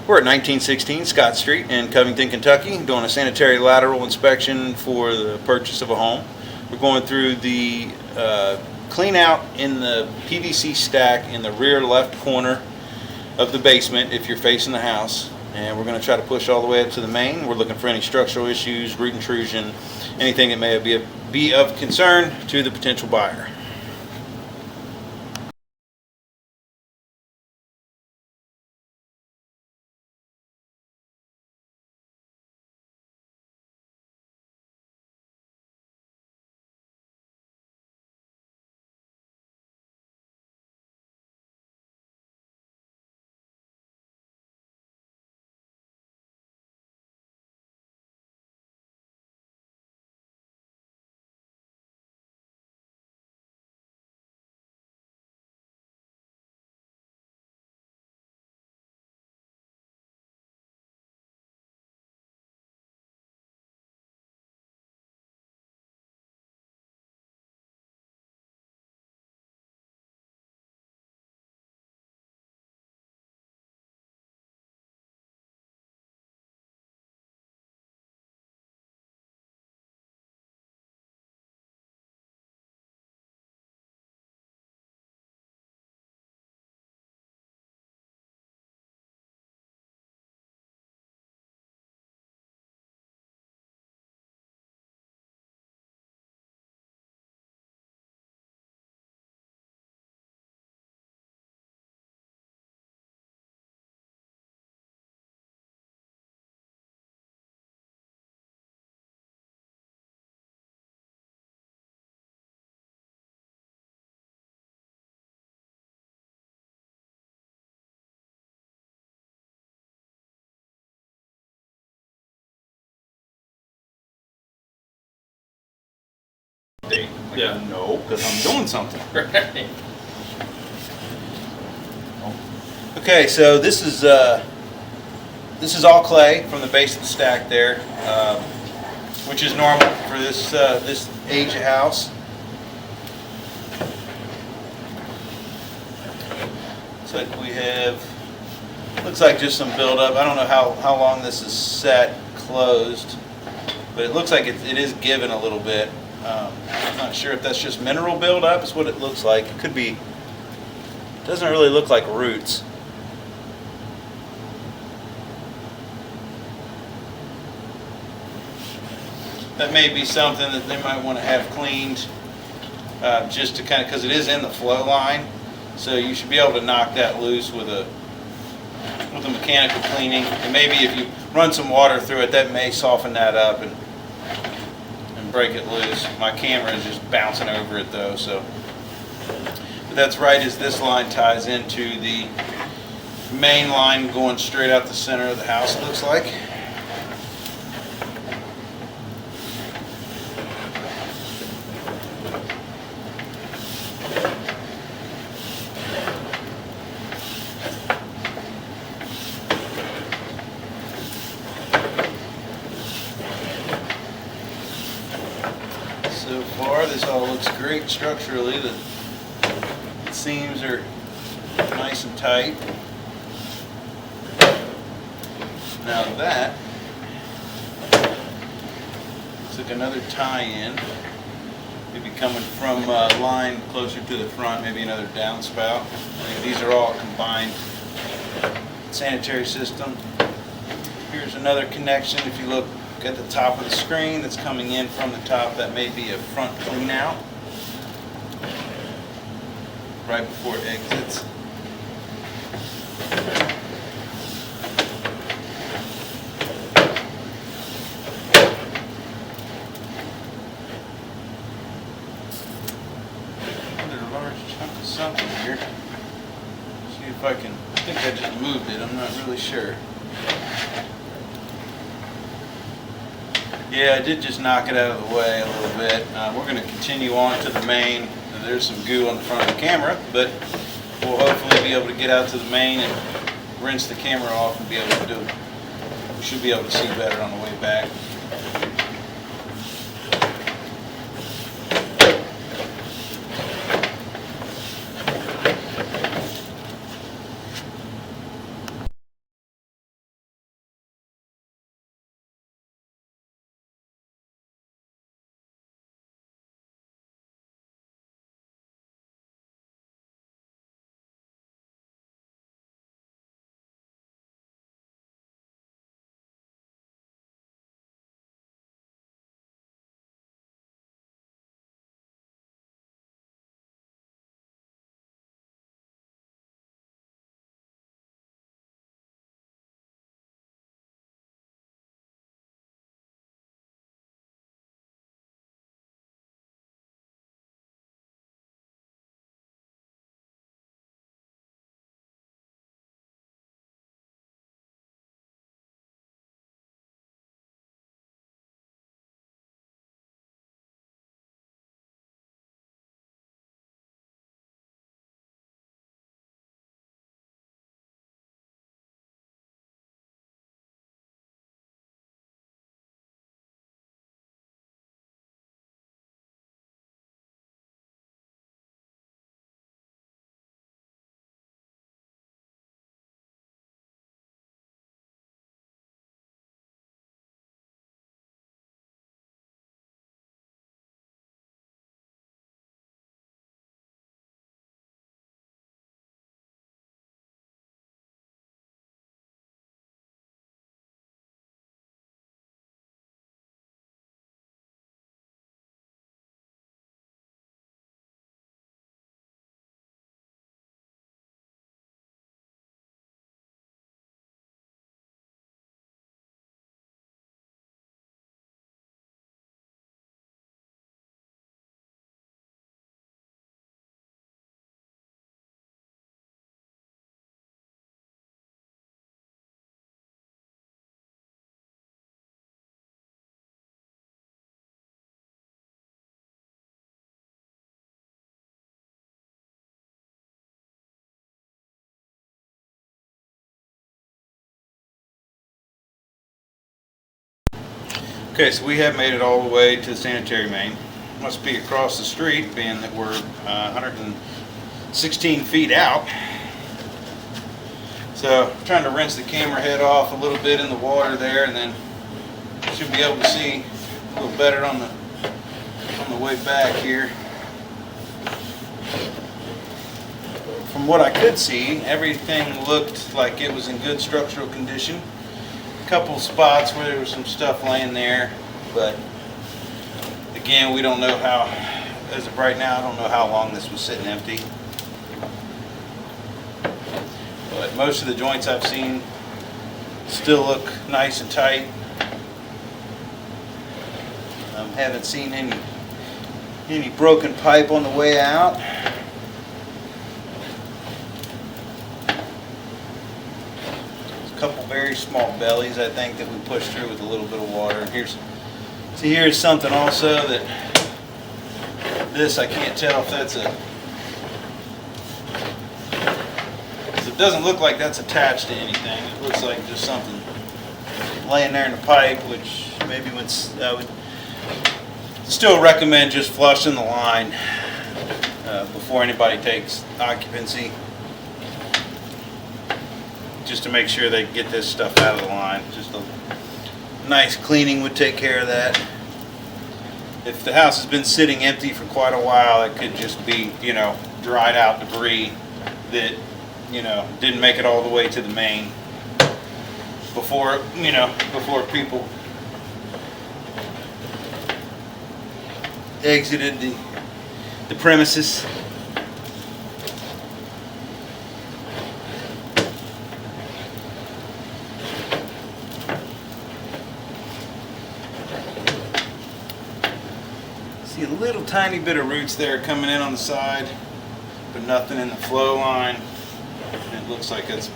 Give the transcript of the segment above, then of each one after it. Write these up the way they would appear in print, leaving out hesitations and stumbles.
We're at 1916 Scott Street in Covington, Kentucky, doing a sanitary lateral inspection for the purchase of a home. We're going through the clean out in the PVC stack in the rear left corner of the basement if you're facing the house. And we're going to try to push all the way up to the main. We're looking for any structural issues, root intrusion, anything that may be of concern to the potential buyer. Yeah. No, because I'm doing something. Right. Okay, so this is all clay from the base of the stack there, which is normal for this age of house. Looks like just some buildup. I don't know how long this is set closed, but it looks like it is given a little bit. I'm not sure if that's just mineral buildup. It's what it looks like. It could be. Doesn't really look like roots. That may be something that they might want to have cleaned, just to kind of, because it is in the flow line, so you should be able to knock that loose with a mechanical cleaning. And maybe if you run some water through it, that may soften that up and break it loose. My camera is just bouncing over it though, so. But that's right as this line ties into the main line going straight out the center of the house, it looks like. So far, this all looks great structurally. The seams are nice and tight. Now that looks like another tie-in, maybe coming from a line closer to the front, maybe another downspout. I think these are all combined sanitary system. Here's another connection. If you look at the top of the screen that's coming in from the top, that may be a front clean out right before it exits. There's a large chunk of something here. See if I think I just moved it, I'm not really sure. Yeah, I did just knock it out of the way a little bit. We're going to continue on to the main. There's some goo on the front of the camera, but we'll hopefully be able to get out to the main and rinse the camera off and be able to do it. We should be able to see better on the way back. Okay, so we have made it all the way to the sanitary main. Must be across the street, being that we're 116 feet out. So I'm trying to rinse the camera head off a little bit in the water there, and then should be able to see a little better on the way back here. From what I could see, everything looked like it was in good structural condition. A couple spots where there was some stuff laying there, but again, we don't know how, as of right now, I don't know how long this was sitting empty. But most of the joints I've seen still look nice and tight. Haven't seen any broken pipe on the way out. There's a couple very small bellies, I think, that we pushed through with a little bit of water. And here's something also that this, I can't tell if that's it doesn't look like that's attached to anything. It looks like just something laying there in the pipe, which maybe I would still recommend just flushing the line before anybody takes occupancy, just to make sure they get this stuff out of the line. Just a nice cleaning would take care of that. If the house has been sitting empty for quite a while, it could just be, dried out debris that, didn't make it all the way to the main before people exited the premises. See a little tiny bit of roots there coming in on the side, but nothing in the flow line. It looks like it's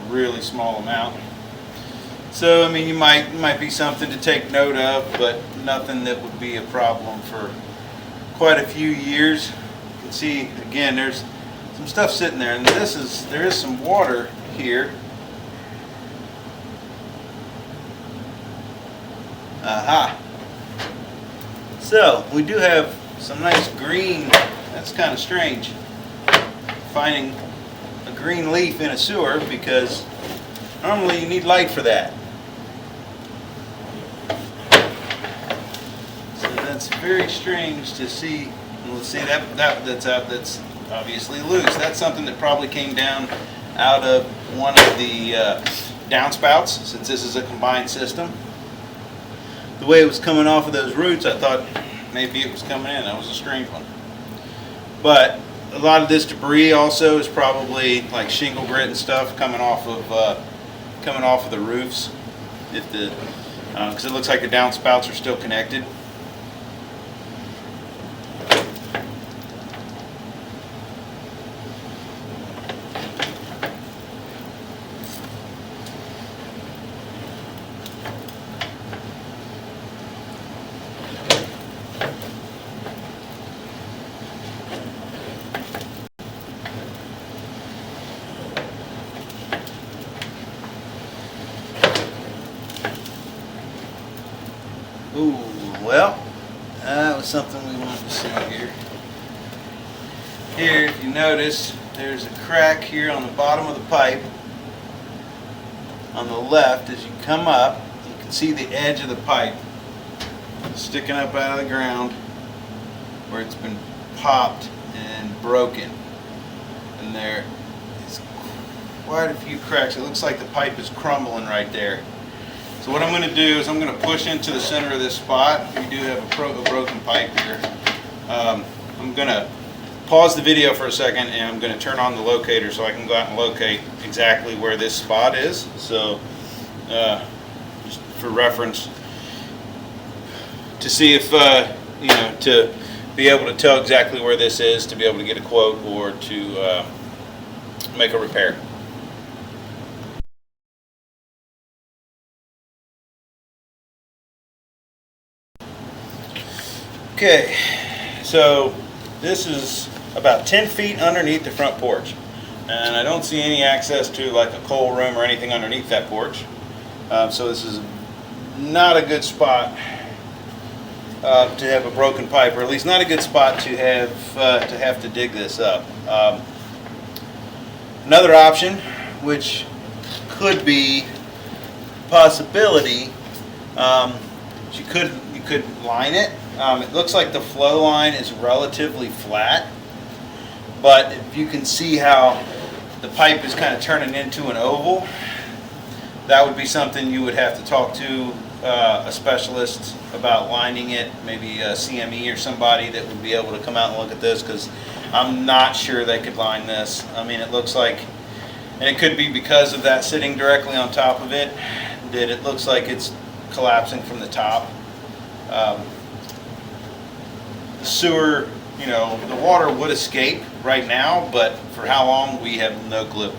a really small amount. So, I mean, you might be something to take note of, but nothing that would be a problem for quite a few years. You can see, again, there's some stuff sitting there, and there is some water here. Aha! So, we do have some nice green. That's kind of strange, finding a green leaf in a sewer, because normally you need light for that. So that's very strange to see. Let's see, that's obviously loose. That's something that probably came down out of one of the downspouts, since this is a combined system. The way it was coming off of those roots, I thought maybe it was coming in. That was a strange one. But a lot of this debris also is probably like shingle grit and stuff coming off of the roofs, because it looks like the downspouts are still connected. Ooh, well, that was something we wanted to see here. Here, if you notice, there's a crack here on the bottom of the pipe. On the left, as you come up, you can see the edge of the pipe sticking up out of the ground where it's been popped and broken. And there is quite a few cracks. It looks like the pipe is crumbling right there. So what I'm going to do is I'm going to push into the center of this spot. We do have a broken pipe here. I'm going to pause the video for a second, and I'm going to turn on the locator so I can go out and locate exactly where this spot is. So just for reference, to see if, to be able to tell exactly where this is, to be able to get a quote or to make a repair. Okay, so this is about 10 feet underneath the front porch, and I don't see any access to like a coal room or anything underneath that porch. So this is not a good spot to have a broken pipe, or at least not a good spot to have to dig this up. Another option, which could be a possibility, you could line it. It looks like the flow line is relatively flat, but if you can see how the pipe is kind of turning into an oval, that would be something you would have to talk to a specialist about lining it, maybe a CME or somebody that would be able to come out and look at this, because I'm not sure they could line this. I mean, it looks like, and it could be because of that sitting directly on top of it, that it looks like it's collapsing from the top. The sewer, the water would escape right now, but for how long, we have no clue.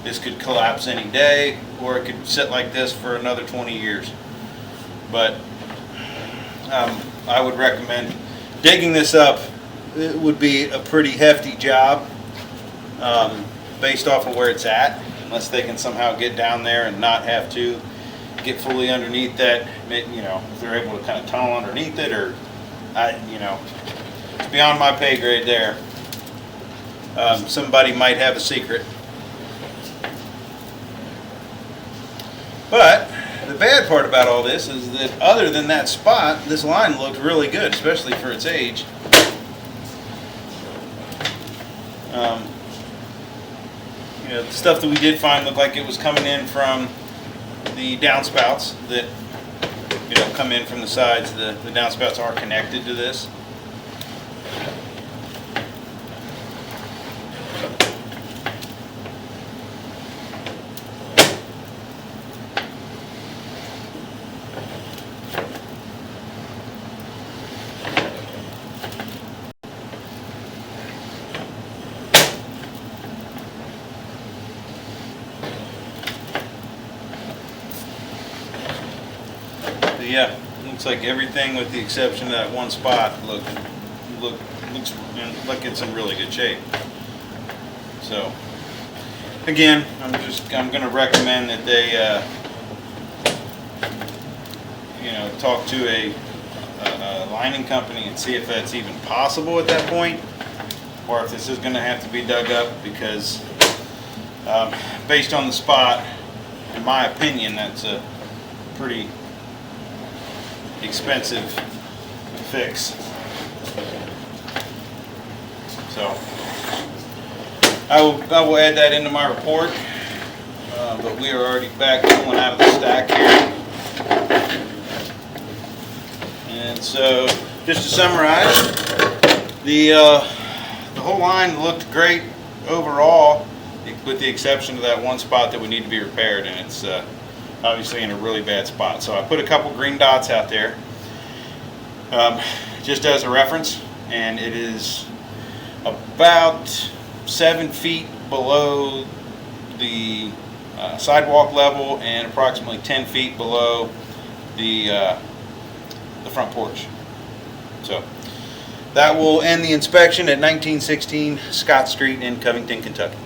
This could collapse any day, or it could sit like this for another 20 years. But I would recommend digging this up. It would be a pretty hefty job based off of where it's at, unless they can somehow get down there and not have to get fully underneath that. If they're able to kind of tunnel underneath it, or it's beyond my pay grade there. Somebody might have a secret. But the bad part about all this is that other than that spot, this line looked really good, especially for its age. The stuff that we did find looked like it was coming in from the downspouts that come in from the sides. The downspouts are connected to this. Yeah, looks like everything with the exception of that one spot looks like it's in really good shape. So again, I'm going to recommend that they talk to a lining company and see if that's even possible at that point, or if this is going to have to be dug up, because based on the spot, in my opinion, that's a pretty expensive fix. So I will add that into my report, but we are already back pulling out of the stack here. And so, just to summarize, the whole line looked great overall, with the exception of that one spot that would need to be repaired, and it's obviously in a really bad spot. So I put a couple green dots out there just as a reference, and it is about 7 feet below the sidewalk level and approximately 10 feet below the front porch. So that will end the inspection at 1916 Scott Street in Covington, Kentucky.